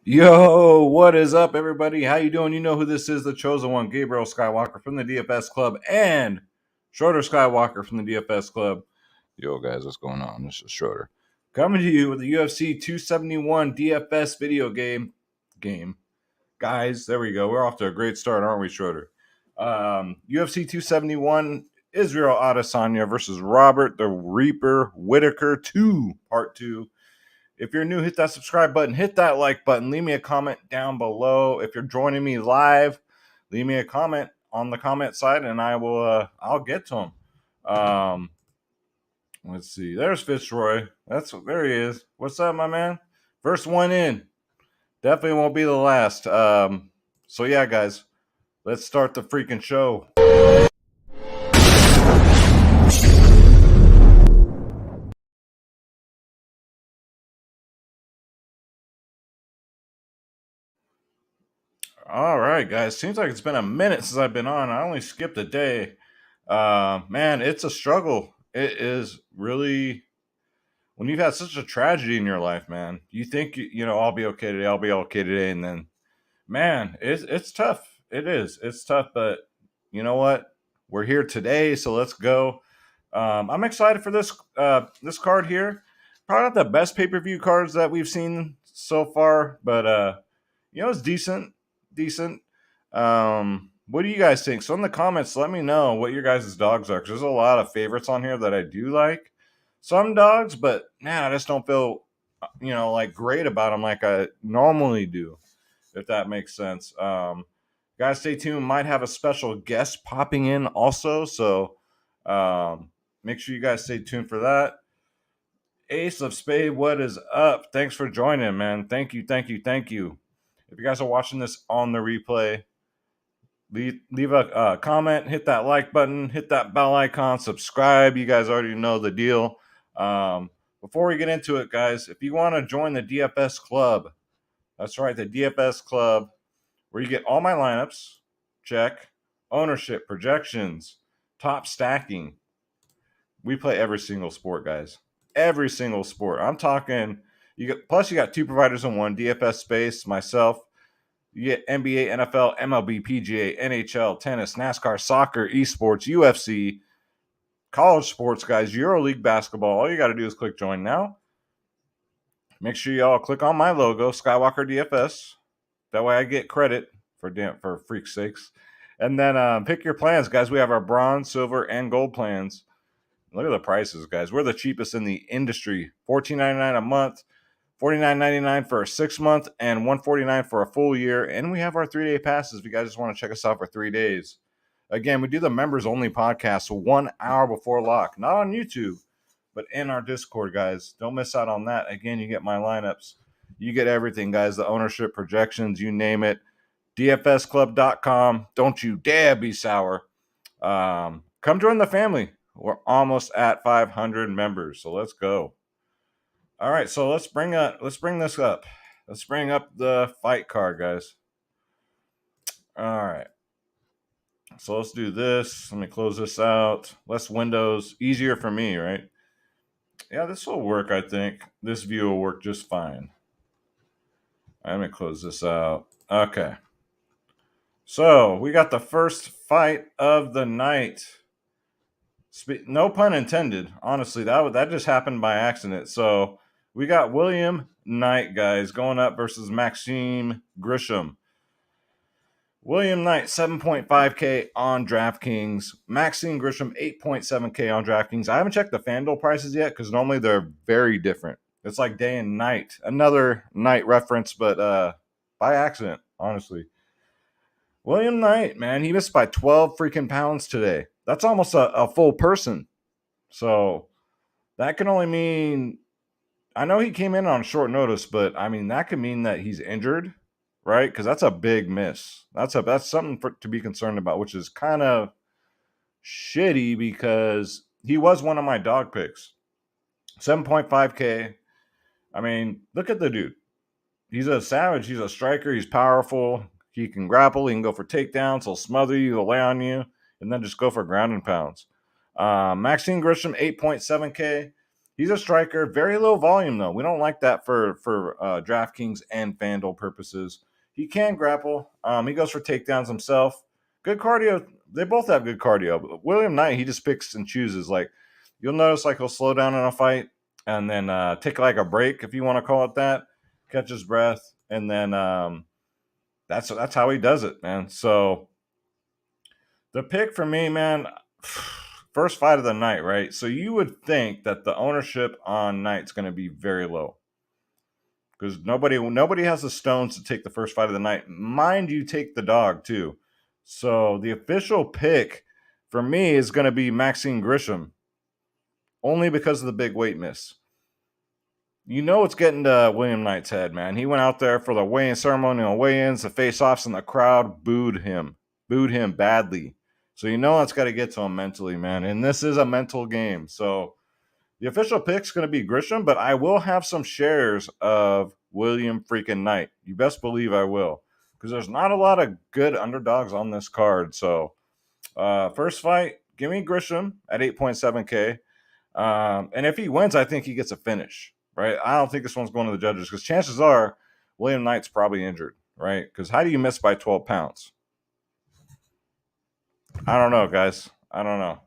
Yo, what is up, everybody? How you doing? You know who this is, the chosen one, Gabriel Skywalker from the DFS Club, and Schroeder Skywalker from the DFS Club. Yo, guys, what's going on? This is Schroeder coming to you with the UFC 271 DFS video game. Guys, there we go. We're off to a great start, aren't we, Schroeder? UFC 271, Israel Adesanya versus Robert the Reaper Whittaker 2, Part 2. If you're new, hit that subscribe button, hit that like button, leave me a comment down below. If you're joining me live, leave me a comment on the comment side, and I'll get to them. Let's see. There's Fitzroy. There he is. What's up, my man? First one in. Definitely won't be the last. So yeah, guys, let's start the freaking show. All right, guys. Seems like it's been a minute since I've been on. I only skipped a day. Man, it's a struggle. It is really when you've had such a tragedy in your life, man. You think I'll be okay today. I'll be okay today, and then, man, it's tough. It is. It's tough, but you know what? We're here today, so let's go. I'm excited for this card here. Probably not the best pay-per-view cards that we've seen so far, but it's decent. Decent. What do you guys think? So in the comments, let me know what your guys' dogs are, because there's a lot of favorites on here that I do like. Some dogs, but man, I just don't feel like great about them like I normally do, if that makes sense. Guys, stay tuned. Might have a special guest popping in also, so make sure you guys stay tuned for that. Ace of Spade, what is up? Thanks for joining, man. Thank you. If you guys are watching this on the replay, leave a comment, hit that like button, hit that bell icon, subscribe. You guys already know the deal. Before we get into it, guys, if you want to join the DFS Club, that's right, the DFS Club, where you get all my lineups, check, ownership, projections, top stacking. We play every single sport, guys. Every single sport. I'm talking, you got two providers in one, DFS Space, myself. You get NBA, NFL, MLB, PGA, NHL, tennis, NASCAR, soccer, esports, UFC, college sports, guys, EuroLeague basketball. All you got to do is click join now. Make sure y'all click on my logo, Skywalker DFS. That way I get credit for freak's sakes. And then pick your plans, guys. We have our bronze, silver, and gold plans. Look at the prices, guys. We're the cheapest in the industry. $14.99 a month, $49.99 for a 6-month, and $149 for a full year. And we have our 3-day passes if you guys just want to check us out for 3 days. Again, we do the members only podcast 1 hour before lock, not on YouTube, but in our Discord, guys. Don't miss out on that. Again, you get my lineups. You get everything, guys. The ownership, projections, you name it. DFSclub.com. Don't you dare be sour. Come join the family. We're almost at 500 members, so let's go. All right, so let's bring this up. Let's bring up the fight card, guys. All right. So let's do this. Let me close this out. Less windows. Easier for me, right? Yeah, this will work, I think. This view will work just fine. Let me close this out. Okay. So we got the first fight of the night. No pun intended. Honestly, that just happened by accident. So we got William Knight, guys, going up versus Maxime Grisham. William Knight, 7.5K on DraftKings. Maxime Grisham, 8.7K on DraftKings. I haven't checked the FanDuel prices yet because normally they're very different. It's like day and night. Another night reference, but by accident, honestly. William Knight, man, he missed by 12 freaking pounds today. That's almost a full person. So that can only mean, I know he came in on short notice, but I mean, that could mean that he's injured, right? Because that's a big miss. That's something to be concerned about, which is kind of shitty because he was one of my dog picks. 7.5K. I mean, look at the dude. He's a savage. He's a striker. He's powerful. He can grapple. He can go for takedowns. He'll smother you. He'll lay on you. And then just go for ground and pounds. Maxime Grisham, 8.7K. He's a striker, very low volume though. We don't like that for DraftKings and FanDuel purposes. He can grapple. He goes for takedowns himself. Good cardio. They both have good cardio. But William Knight, he just picks and chooses. Like you'll notice, like he'll slow down in a fight and then take like a break, if you want to call it that. Catch his breath, and then that's how he does it, man. So the pick for me, man. First fight of the night, right? So you would think that the ownership on Knight's going to be very low because nobody has the stones to take the first fight of the night. Mind you, take the dog too. So the official pick for me is going to be Maxine Grisham, only because of the big weight miss. You know it's getting to William Knight's head, man. He went out there for the weigh-in ceremonial weigh-ins, the face-offs, and the crowd booed him badly. So you know it's got to get to him mentally, man. And this is a mental game. So the official pick's going to be Grisham, but I will have some shares of William freaking Knight. You best believe I will, because there's not a lot of good underdogs on this card. So first fight, give me Grisham at 8.7K. And if he wins, I think he gets a finish, right? I don't think this one's going to the judges because chances are William Knight's probably injured, right? Because how do you miss by 12 pounds? I don't know, guys. I don't know.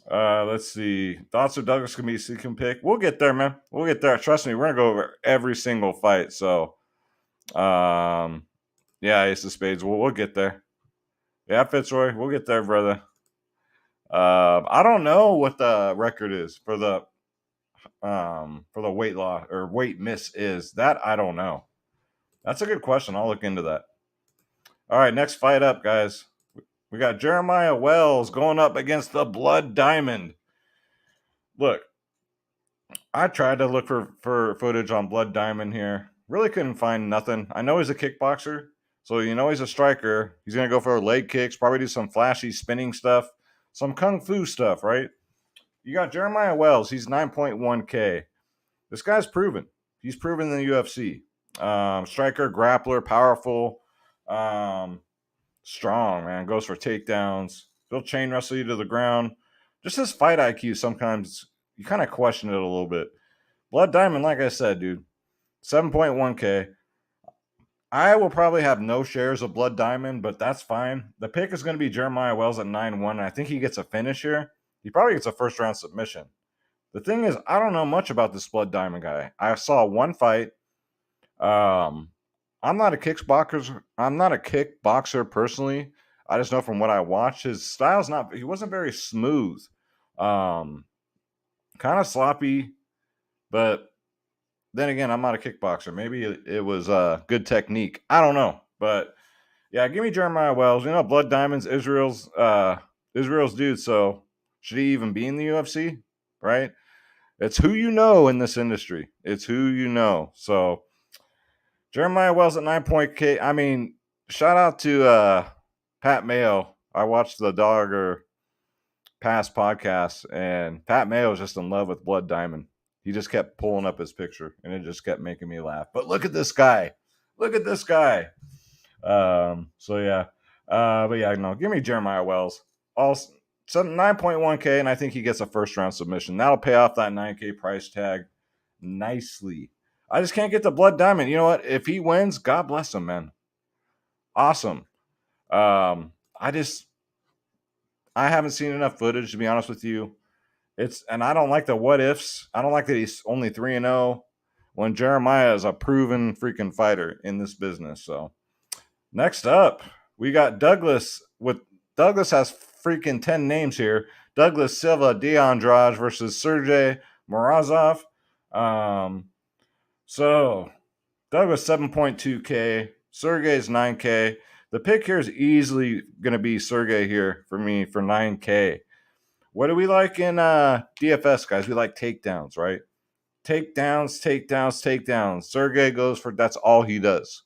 Let's see. Thoughts of Douglas can be second pick. We'll get there, man. We'll get there. Trust me, we're gonna go over every single fight. So, yeah, Ace of Spades. We'll get there. Yeah, Fitzroy. We'll get there, brother. I don't know what the record is for the weight loss or weight miss is. That I don't know. That's a good question. I'll look into that. All right, next fight up, guys. We got Jeremiah Wells going up against the Blood Diamond. Look, I tried to look for footage on Blood Diamond here. Really couldn't find nothing. I know he's a kickboxer, so you know he's a striker. He's going to go for leg kicks, probably do some flashy spinning stuff, some kung fu stuff, right? You got Jeremiah Wells. He's 9.1K. This guy's proven. He's proven in the UFC. Striker, grappler, powerful, strong, man. Goes for takedowns. He'll chain wrestle you to the ground. Just his fight IQ, sometimes you kind of question it a little bit. Blood Diamond, like I said, dude, 7.1K. I will probably have no shares of Blood Diamond, but that's fine. The pick is going to be Jeremiah Wells at 9-1. I think he gets a finish here. He probably gets a first-round submission. The thing is, I don't know much about this Blood Diamond guy. I saw one fight. I'm not a kickboxer personally. I just know from what I watched, his style's not. He wasn't very smooth. Kind of sloppy, but then again, I'm not a kickboxer. Maybe it was good technique. I don't know, but yeah, give me Jeremiah Wells. You know, Blood Diamond's Israel's dude. So should he even be in the UFC? Right? It's who you know in this industry. It's who you know. So Jeremiah Wells at 9.K. I mean, shout out to Pat Mayo. I watched the Dogger past podcast, and Pat Mayo was just in love with Blood Diamond. He just kept pulling up his picture, and it just kept making me laugh. But look at this guy. Look at this guy. So, yeah. But, yeah, no, give me Jeremiah Wells. Also, 9.1K, and I think he gets a first-round submission. That'll pay off that 9K price tag nicely. I just can't get the Blood Diamond. You know what? If he wins, God bless him, man. Awesome. I haven't seen enough footage, to be honest with you. And I don't like the what ifs. I don't like that he's only 3-0 when Jeremiah is a proven freaking fighter in this business. So next up, we got Douglas. Douglas has freaking 10 names here. Douglas Silva D'Andrade versus Sergey Morozov. So Douglas 7.2K. Sergey's 9K. The pick here is easily going to be Sergey here for me for 9K. What do we like in DFS, guys? We like takedowns, right? Takedowns. Sergey goes for, that's all he does.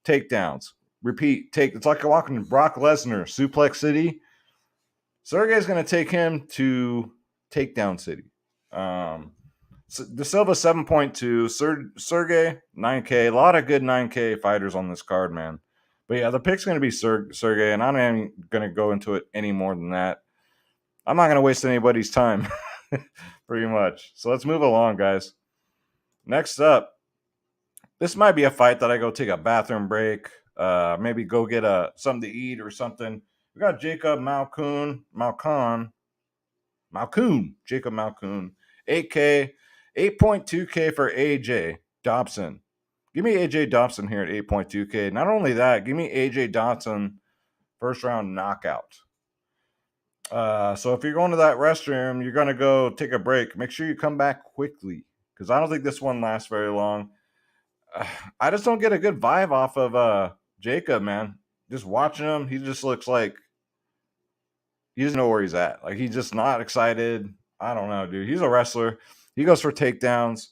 Takedowns. Repeat. It's like walking Brock Lesnar, Suplex City. Sergey's going to take him to Takedown City. De Silva 7.2. Sergey 9K. A lot of good 9K fighters on this card, man. But yeah, the pick's going to be Sergey, and I'm not even going to go into it any more than that. I'm not going to waste anybody's time. pretty much. So let's move along, guys. Next up, this might be a fight that I go take a bathroom break, maybe go get something to eat or something. We got Jacob Malkoon, Jacob Malkoon, 8K, 8.2K for AJ Dobson. Give me AJ Dobson here at 8.2K. Not only that, give me AJ Dobson first round knockout. So if you're going to that restroom, you're going to go take a break. Make sure you come back quickly because I don't think this one lasts very long. I just don't get a good vibe off of Jacob, man. Just watching him, he just looks like he doesn't know where he's at. Like he's just not excited. I don't know, dude. He's a wrestler. He goes for takedowns.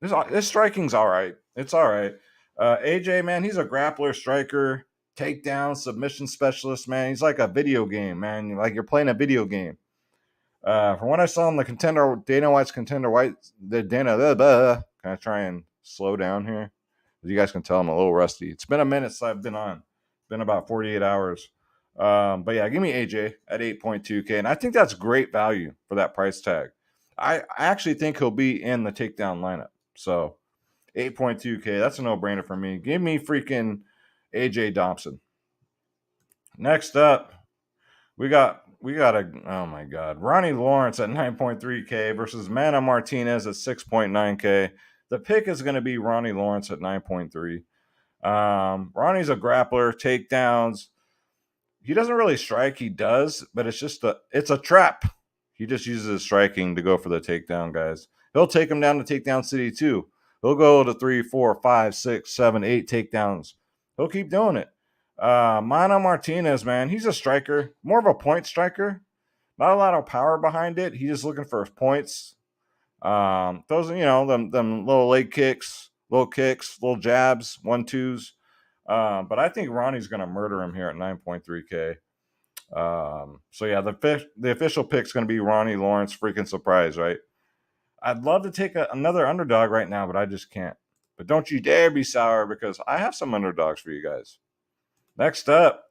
This striking's all right. It's all right. AJ, man, he's a grappler, striker, takedown, submission specialist, man. He's like a video game, man. Like you're playing a video game. From what I saw in the contender, Dana White's contender, kind of try and slow down here. As you guys can tell, I'm a little rusty. It's been a minute since I've been on. It's been about 48 hours. But yeah, give me AJ at 8.2K. And I think that's great value for that price tag. I actually think he'll be in the takedown lineup. So 8.2K, that's a no-brainer for me. Give me freaking AJ Dobson. Next up, we got oh my God, Ronnie Lawrence at 9.3K versus Manny Martinez at 6.9K. The pick is going to be Ronnie Lawrence at 9.3. Ronnie's a grappler, takedowns. He doesn't really strike. He does, but it's a trap. He just uses his striking to go for the takedown, guys. He'll take him down to takedown city too. He'll go to 3, 4, 5, 6, 7, 8 takedowns. He'll keep doing it. Manny Martinez, man, he's a striker, more of a point striker. Not a lot of power behind it. He's just looking for points. Those, them little leg kicks, little jabs, 1-2s. But I think Ronnie's going to murder him here at 9.3K. So yeah, the official pick's going to be Ronnie Lawrence. Freaking surprise, right? I'd love to take another underdog right now, but I just can't. But don't you dare be sour because I have some underdogs for you guys. Next up,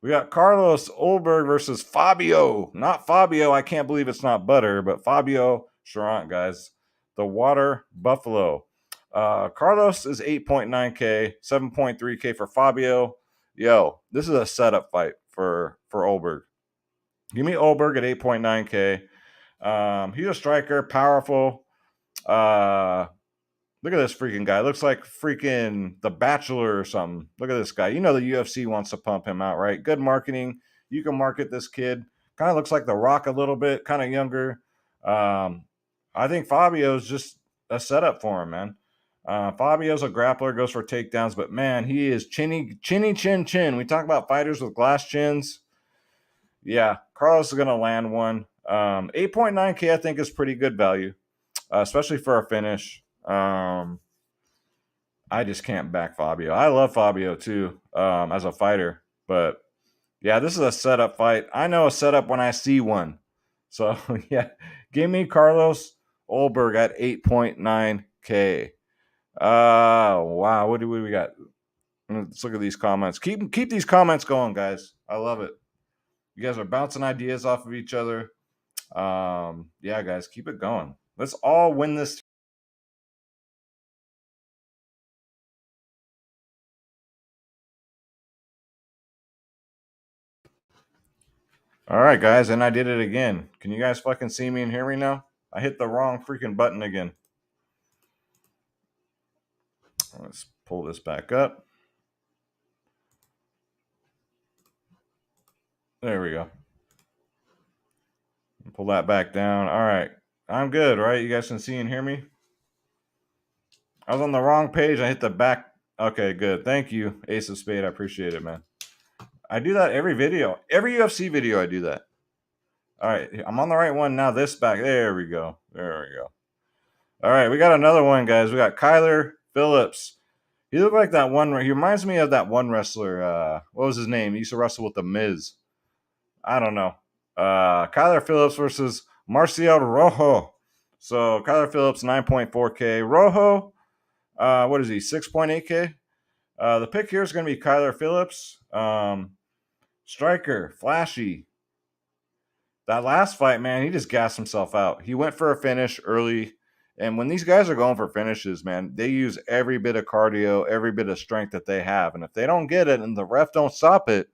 we got Carlos Olberg versus Fabio. Not Fabio. I can't believe it's not butter, but Fabio Charant, guys. The Water Buffalo. Carlos is 8.9K, 7.3K for Fabio. Yo, this is a setup fight for Olberg. Give me Olberg at 8.9K. He's a striker, powerful. Look at this freaking guy. Looks like freaking The Bachelor or something. Look at this guy. You know the UFC wants to pump him out, right? Good marketing. You can market this kid. Kind of looks like The Rock a little bit, kind of younger. I think Fabio's just a setup for him, man. Fabio's a grappler, goes for takedowns, but man, he is chinny chin. We talk about fighters with glass chins. Yeah, Carlos is going to land one. 8.9K, I think, is pretty good value, especially for a finish. I just can't back Fabio. I love Fabio too, as a fighter, but yeah, this is a setup fight. I know a setup when I see one. So yeah, give me Carlos Olberg at 8.9K. Wow, what do we got? Let's look at these comments. Keep these comments going, guys. I love it. You guys are bouncing ideas off of each other. Yeah, guys, keep it going. Let's all win this. All right, guys, and I did it again. Can you guys fucking see me and hear me now? I hit the wrong freaking button again. Let's pull this back up. There we go. Pull that back down. All right. I'm good, right? You guys can see and hear me? I was on the wrong page. I hit the back. Okay, good. Thank you, Ace of Spade. I appreciate it, man. I do that every video. Every UFC video, I do that. All right. I'm on the right one now. This back. There we go. All right. We got another one, guys. We got Kyler Phillips. He looked like that one. He reminds me of that one wrestler. What was his name? He used to wrestle with The Miz. I don't know. Kyler Phillips versus Marcelo Rojo. So Kyler Phillips, 9.4K. Rojo, what is he? 6.8K. The pick here is going to be Kyler Phillips. Striker, flashy. That last fight, man, he just gassed himself out. He went for a finish early. And when these guys are going for finishes, man, they use every bit of cardio, every bit of strength that they have. And if they don't get it and the ref don't stop it,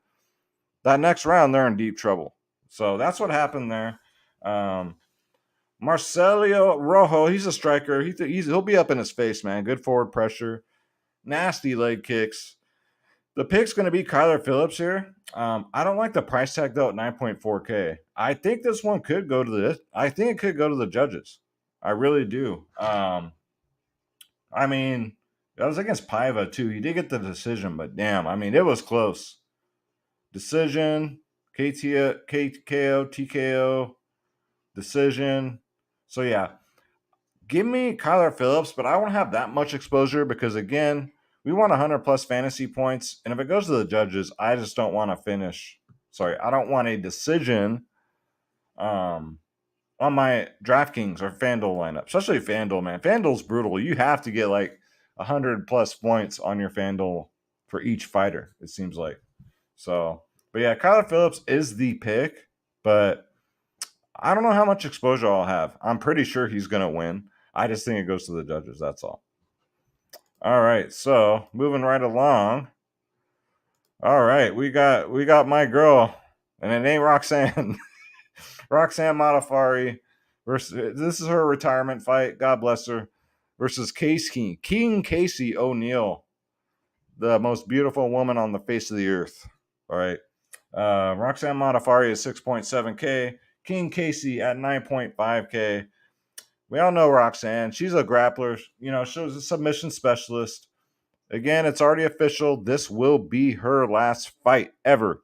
that next round, they're in deep trouble. So that's what happened there. Marcelo Rojo, he's a striker. He'll be up in his face, man. Good forward pressure. Nasty leg kicks. The pick's going to be Kyler Phillips here. I don't like the price tag though at 9.4K. I think this one could go to I think it could go to the judges. I really do. I mean, that was against Paiva too. He did get the decision, but damn, I mean, it was close. Decision, KTO, TKO, decision. So yeah, give me Kyler Phillips, but I won't have that much exposure because again, we want 100 plus fantasy points, and if it goes to the judges, I just don't want to finish. Sorry, I don't want a decision on my DraftKings or FanDuel lineup, especially FanDuel, man. FanDuel's brutal. You have to get like 100 plus points on your FanDuel for each fighter, it seems like. So, but yeah, Kyler Phillips is the pick, but I don't know how much exposure I'll have. I'm pretty sure he's going to win. I just think it goes to the judges. That's all. All right, so moving right along. All right, we got my girl, and it ain't Roxanne. Roxanne Modafferi versus, this is her retirement fight. God bless her. Versus King Casey O'Neill, the most beautiful woman on the face of the earth. All right, Roxanne Modafferi is 6.7K. King Casey at 9.5K. We all know Roxanne. She's a grappler. You know, she's a submission specialist. Again, it's already official. This will be her last fight ever.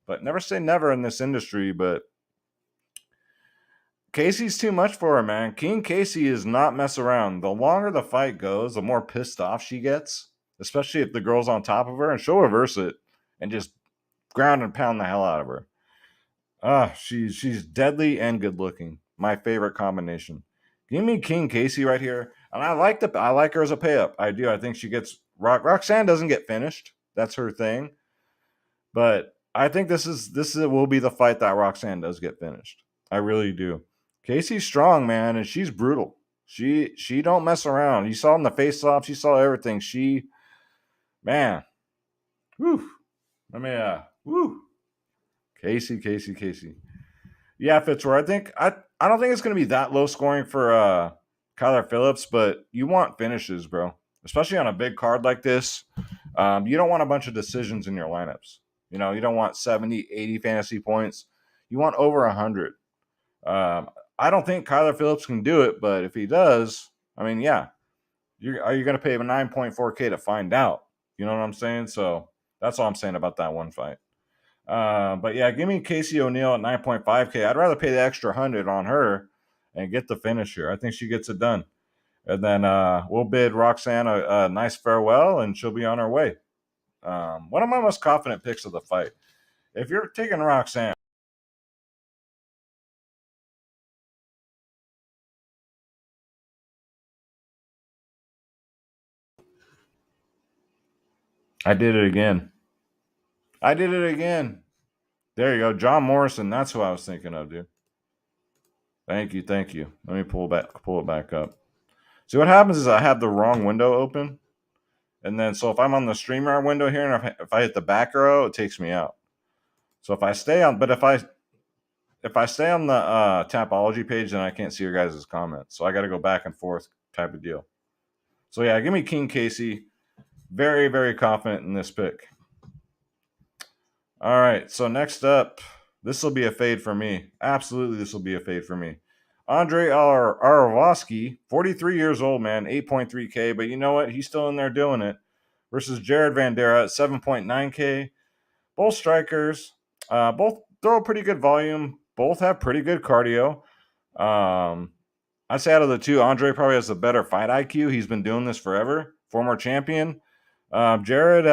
But never say never in this industry. But Casey's too much for her, man. King Casey is not mess around. The longer the fight goes, the more pissed off she gets. Especially if the girl's on top of her. And she'll reverse it and just ground and pound the hell out of her. She's deadly and good looking. My favorite combination. Give me King Casey right here, and I like her as a pay up. I do. I think she gets Roxanne doesn't get finished. That's her thing, but I think this will be the fight that Roxanne does get finished. I really do. Casey's strong, man, and she's brutal. She don't mess around. You saw in the face off. She saw everything. Man, whew. Whew. Casey. Yeah, Fitzroy. I don't think it's going to be that low scoring for Kyler Phillips, but you want finishes, bro. Especially on a big card like this. You don't want a bunch of decisions in your lineups. You know, you don't want 70, 80 fantasy points. You want over 100. I don't think Kyler Phillips can do it, but if he does, I mean, yeah. Are you going to pay him 9.4K to find out? You know what I'm saying? So that's all I'm saying about that one fight. But yeah, give me Casey O'Neill at 9.5K. I'd rather pay the extra 100 on her and get the finish here. I think she gets it done. And then we'll bid Roxanne a nice farewell, and she'll be on her way. One of my most confident picks of the fight. If you're taking Roxanne, I did it again. There you go. John Morrison. That's who I was thinking of, dude. Thank you. Let me pull it back up. See, what happens is I have the wrong window open. And then, so if I'm on the StreamYard window here, and if I hit the back arrow, it takes me out. So if I stay on, but if I stay on the Tapology page, then I can't see your guys' comments. So I got to go back and forth type of deal. So yeah, give me King Casey. Very, very confident in this pick. All right, so next up, this will be a fade for me. Absolutely, this will be a fade for me. Andrei Arlovski, 43 years old, man, 8.3K, but you know what? He's still in there doing it. Versus Jared Vandera at 7.9K. Both strikers, both throw pretty good volume. Both have pretty good cardio. I'd say out of the two, Andrei probably has the better fight IQ. He's been doing this forever. Former champion. Jared,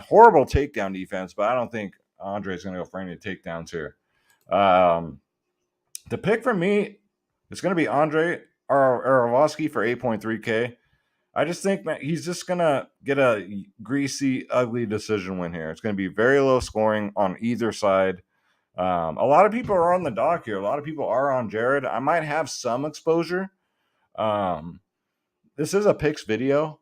horrible takedown defense, but I don't think Andrei's going to go for any takedowns here. The pick for me is going to be Andrei Arlovski for 8.3K. I just think, man, he's just going to get a greasy, ugly decision win here. It's going to be very low scoring on either side. A lot of people are on the dock here. A lot of people are on Jared. I might have some exposure. This is a picks video,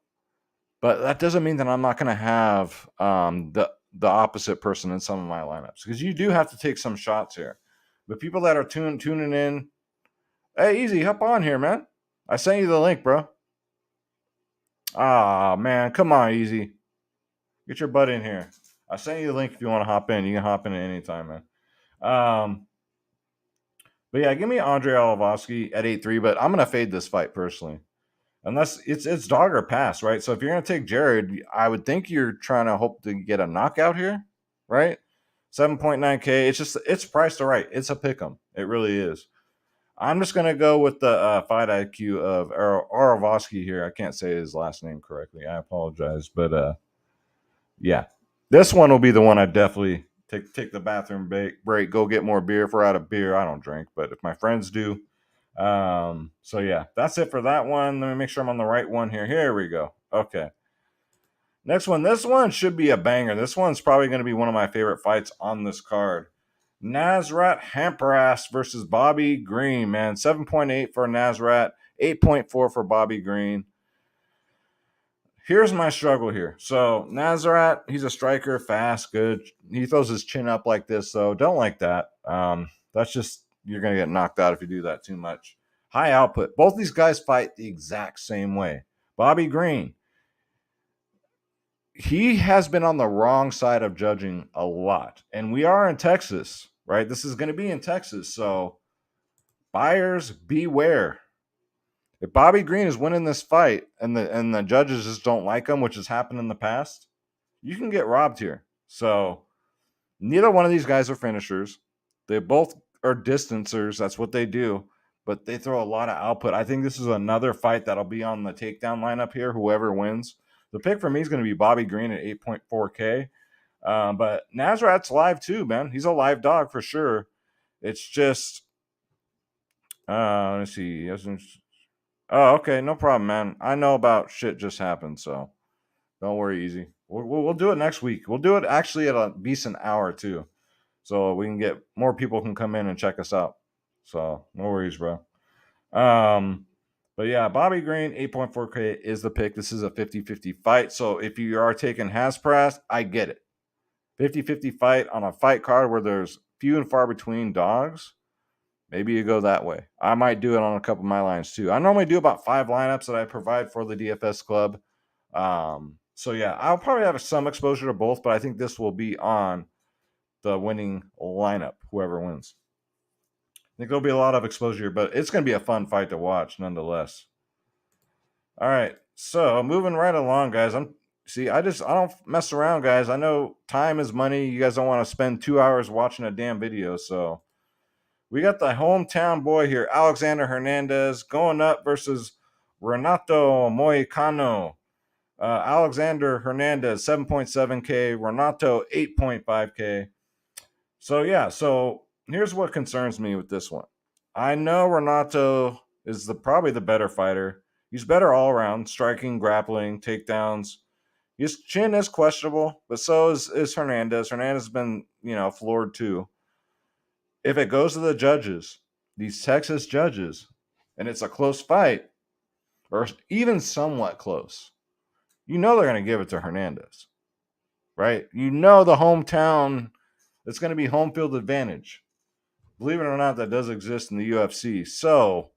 but that doesn't mean that I'm not going to have the opposite person in some of my lineups, because you do have to take some shots here. But people that are tuning in, hey, easy, hop on here, man. I sent you the link, bro. Ah, man, come on, easy. Get your butt in here. I sent you the link if you want to hop in. You can hop in at any time, man. But yeah, give me Andrei Olafberg at 8-3, but I'm going to fade this fight personally. Unless it's dog or pass, right? So if you're going to take Jared, I would think you're trying to hope to get a knockout here, right? 7.9K. It's priced all right. It's a pick 'em. It really is. I'm just going to go with the fight IQ of Arlovski here. I can't say his last name correctly. I apologize. But yeah, this one will be the one I definitely take the bathroom break, go get more beer. If we're out of beer, I don't drink. But if my friends do, so yeah, that's it for that one. Let me make sure I'm on the right one here. Here we go. Okay. Next one. This one should be a banger. This one's probably going to be one of my favorite fights on this card. Nasrat Hampras versus Bobby Green, man. 7.8 for Nasrat, 8.4 for Bobby Green. Here's my struggle here. So Nasrat, he's a striker, fast, good. He throws his chin up like this, so don't like that. That's just, you're going to get knocked out if you do that too much. High output. Both these guys fight the exact same way. Bobby Green, he has been on the wrong side of judging a lot. And we are in Texas, right? This is going to be in Texas. So buyers beware. If Bobby Green is winning this fight and the judges just don't like him, which has happened in the past, you can get robbed here. So neither one of these guys are finishers. They both are distancers. That's what they do. But they throw a lot of output. I think this is another fight that'll be on the takedown lineup here, whoever wins. The pick for me is going to be Bobby Green at 8.4K. But Nasrat's live too, man. He's a live dog for sure. It's just, let's see. Oh, okay. No problem, man. I know about shit just happened, so don't worry, easy. We'll do it next week. We'll do it actually at a decent hour too, so we can get more people can come in and check us out. So no worries, bro. But yeah, Bobby Green, 8.4K is the pick. This is a 50-50 fight. So if you are taking Hampras, I get it. 50-50 fight on a fight card where there's few and far between dogs. Maybe you go that way. I might do it on a couple of my lines too. I normally do about 5 lineups that I provide for the DFS Club. So yeah, I'll probably have some exposure to both, but I think this will be on the winning lineup, whoever wins. I think there'll be a lot of exposure, but it's going to be a fun fight to watch nonetheless. All right, so moving right along, guys. I don't mess around, guys. I know time is money. You guys don't want to spend 2 hours watching a damn video, so we got the hometown boy here, Alexander Hernandez, going up versus Renato Moicano. Alexander Hernandez, 7.7K. Renato, 8.5K. So, yeah. So, here's what concerns me with this one. I know Renato is probably the better fighter. He's better all around, striking, grappling, takedowns. His chin is questionable, but so is Hernandez. Hernandez has been, floored too. If it goes to the judges, these Texas judges, and it's a close fight, or even somewhat close, they're going to give it to Hernandez, right? The hometown, it's going to be home field advantage. Believe it or not, that does exist in the UFC. So,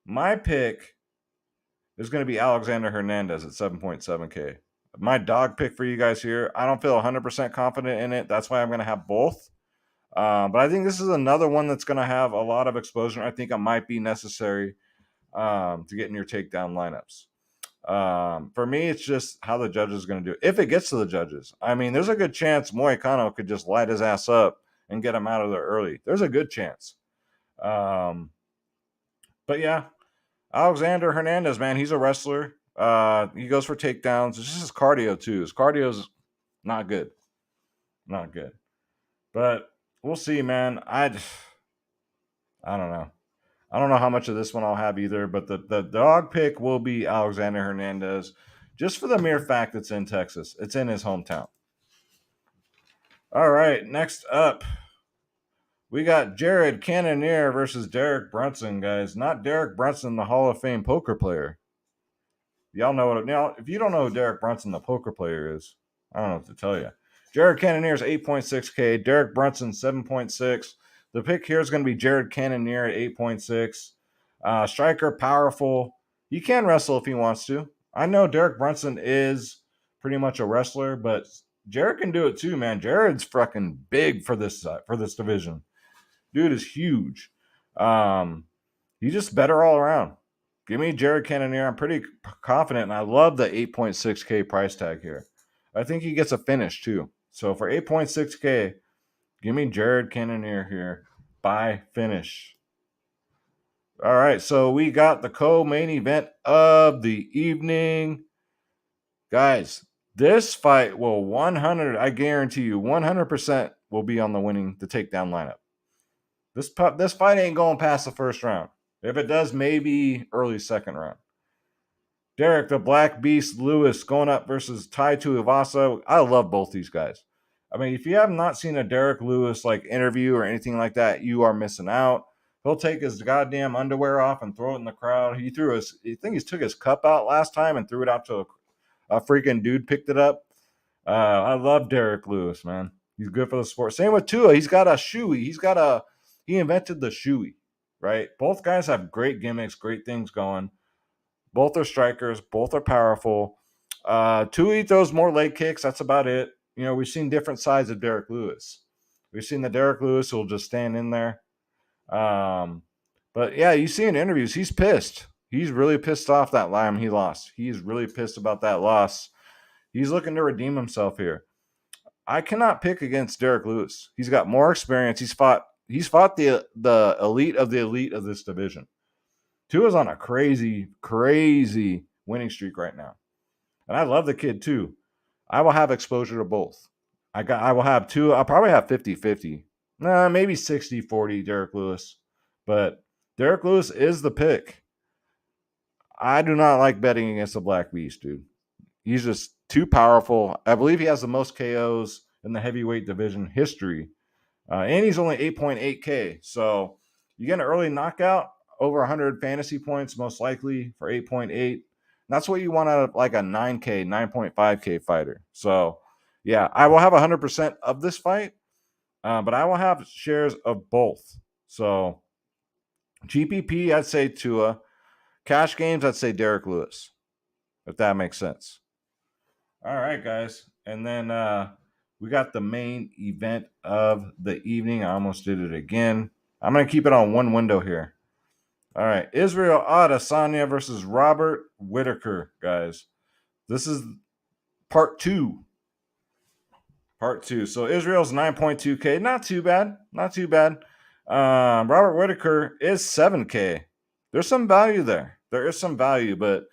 my pick is going to be Alexander Hernandez at 7.7K. My dog pick for you guys here, I don't feel 100% confident in it. That's why I'm going to have both. But I think this is another one that's going to have a lot of exposure. I think it might be necessary to get in your takedown lineups. For me, it's just how the judges are going to do it. If it gets to the judges, I mean, there's a good chance Moicano could just light his ass up and get him out of there early. There's a good chance. But yeah, Alexander Hernandez, man, he's a wrestler. He goes for takedowns. It's just his cardio too. His cardio's not good. Not good. But we'll see, man. I don't know. I don't know how much of this one I'll have either, but the dog pick will be Alexander Hernandez, just for the mere fact it's in Texas. It's in his hometown. All right, next up, We got Jared Cannonier versus Derek Brunson, guys. Not Derek Brunson, the Hall of Fame poker player. Y'all know what. Now, if you don't know who Derek Brunson, the poker player, is, I don't know what to tell you. Jared Cannonier is 8.6K. Derek Brunson 7.6. The pick here is going to be Jared Cannonier at 8.6. Striker, powerful. He can wrestle if he wants to. I know Derek Brunson is pretty much a wrestler, but Jared can do it too, man. Jared's fucking big for this division. Dude is huge. He's just better all around. Give me Jared Cannonier. I'm pretty confident, and I love the 8.6K price tag here. I think he gets a finish too. So for 8.6K, give me Jared Cannonier here by finish. All right, so we got the co-main event of the evening. Guys, this fight will I guarantee you, 100% will be on the takedown lineup. This fight ain't going past the first round. If it does, maybe early second round. Derek the Black Beast Lewis going up versus Tai Tuivasa. I love both these guys. I mean, if you have not seen a Derek Lewis interview or anything like that, you are missing out. He'll take his goddamn underwear off and throw it in the crowd. I think he took his cup out last time and threw it out to a freaking dude picked it up. I love Derek Lewis, man. He's good for the sport. Same with Tua. He's got a shoey. He invented the shoey, right? Both guys have great gimmicks, great things going. Both are strikers. Both are powerful. Tua throws more leg kicks. That's about it. You know, we've seen different sides of Derek Lewis. We've seen the Derek Lewis who will just stand in there. But yeah, you see in interviews, he's pissed. He's really pissed off that line he lost. He's really pissed about that loss. He's looking to redeem himself here. I cannot pick against Derek Lewis. He's got more experience. He's fought the elite of this division. Tua's on a crazy, crazy winning streak right now. And I love the kid too. I will have exposure to both. I will have Tua. I'll probably have 50-50. Maybe 60-40 Derek Lewis. But Derek Lewis is the pick. I do not like betting against the Black Beast, dude. He's just too powerful. I believe he has the most KOs in the heavyweight division history. And he's only 8.8K. So you get an early knockout, over 100 fantasy points, most likely for 8.8. That's what you want out of like a 9K, 9.5K fighter. So, yeah, I will have 100% of this fight, but I will have shares of both. So, GPP, I'd say Tua. Cash games, I'd say Derek Lewis, if that makes sense. All right, guys. And then we got the main event of the evening. I almost did it again. I'm going to keep it on one window here. All right. Israel Adesanya versus Robert Whittaker, guys. This is part two. Part two. So Israel's 9.2K. Not too bad. Not too bad. Robert Whittaker is 7K. There's some value there. There is some value, but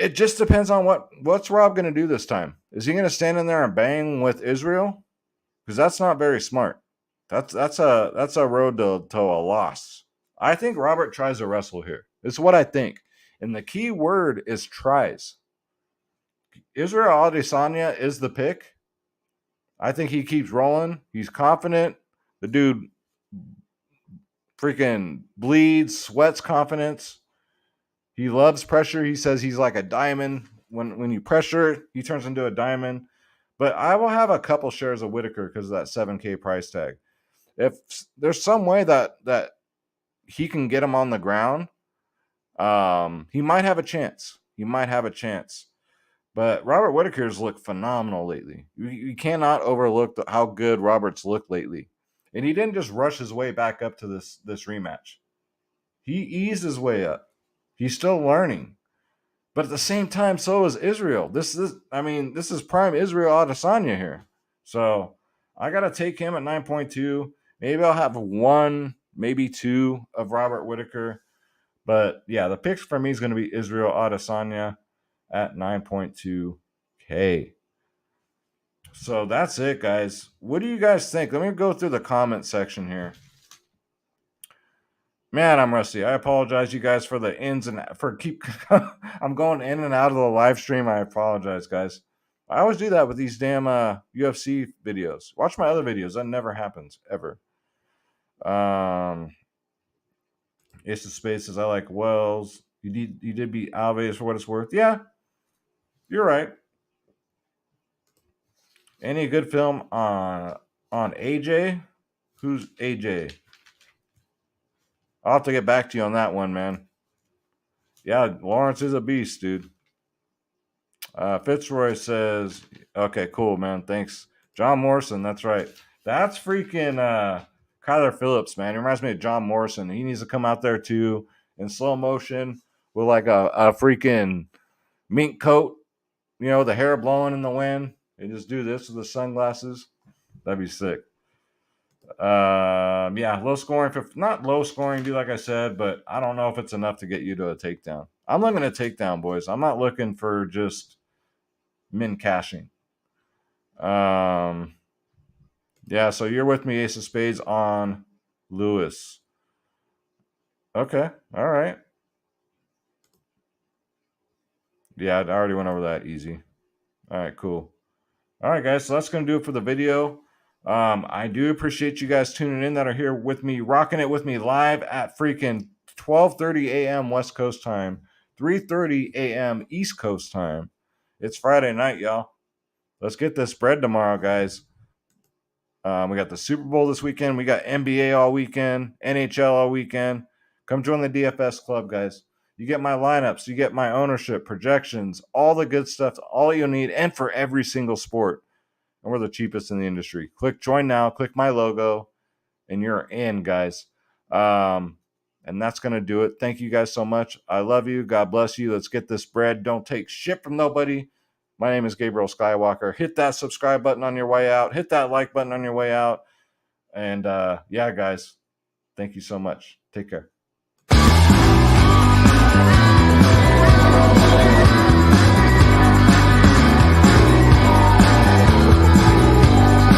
it just depends on what's Rob going to do this time. Is he going to stand in there and bang with Israel? Because that's not very smart. That's a road to a loss. I think Robert tries to wrestle here. It's what I think. And the key word is tries. Israel Adesanya is the pick. I think he keeps rolling. He's confident. The dude freaking bleeds, sweats confidence. He loves pressure. He says he's like a diamond. When you pressure, he turns into a diamond. But I will have a couple shares of Whittaker because of that 7K price tag. If there's some way that he can get him on the ground, he might have a chance. But Robert Whittaker's looked phenomenal lately. You cannot overlook how good Robert's looked lately. And he didn't just rush his way back up to this rematch. He eased his way up. He's still learning. But at the same time, so is Israel. This is prime Israel Adesanya here. So I got to take him at 9.2. Maybe I'll have one, maybe two of Robert Whittaker. But yeah, the picks for me is going to be Israel Adesanya at 9.2K. So that's it, guys. What do you guys think? Let me go through the comment section here. Man, I'm rusty. I apologize, you guys, for I'm going in and out of the live stream. I apologize, guys. I always do that with these damn UFC videos. Watch my other videos. That never happens ever. Ace of Spades says I like Wells. You did beat Alves for what it's worth. Yeah, you're right. Any good film on AJ? Who's AJ? I'll have to get back to you on that one, man. Yeah, Lawrence is a beast, dude. Fitzroy says, okay, cool, man. Thanks. John Morrison, that's right. That's freaking Kyler Phillips, man. He reminds me of John Morrison. He needs to come out there too in slow motion with like a freaking mink coat, you know, the hair blowing in the wind, and just do this with the sunglasses. That'd be sick. Yeah, low scoring, not low scoring, dude, like I said, but I don't know if it's enough to get you to a takedown. I'm looking at takedown, boys. I'm not looking for just min cashing. Yeah, so you're with me, Ace of Spades on Lewis. Okay, all right. Yeah, I already went over that easy. All right, cool. All right, guys, so that's going to do it for the video. I do appreciate you guys tuning in that are here with me, rocking it with me live at freaking 12:30 a.m. West Coast time, 3:30 a.m. East Coast time. It's Friday night, y'all. Let's get this spread tomorrow, guys. We got the Super Bowl this weekend. We got NBA all weekend, NHL all weekend. Come join the DFS Club, guys. You get my lineups, you get my ownership, projections, all the good stuff, all you'll need, and for every single sport. And we're the cheapest in the industry. Click join now, click my logo, and you're in, guys. And that's going to do it. Thank you guys so much. I love you. God bless you. Let's get this bread. Don't take shit from nobody. My name is Gabriel Skywalker. Hit that subscribe button on your way out. Hit that like button on your way out. And yeah, guys, thank you so much. Take care.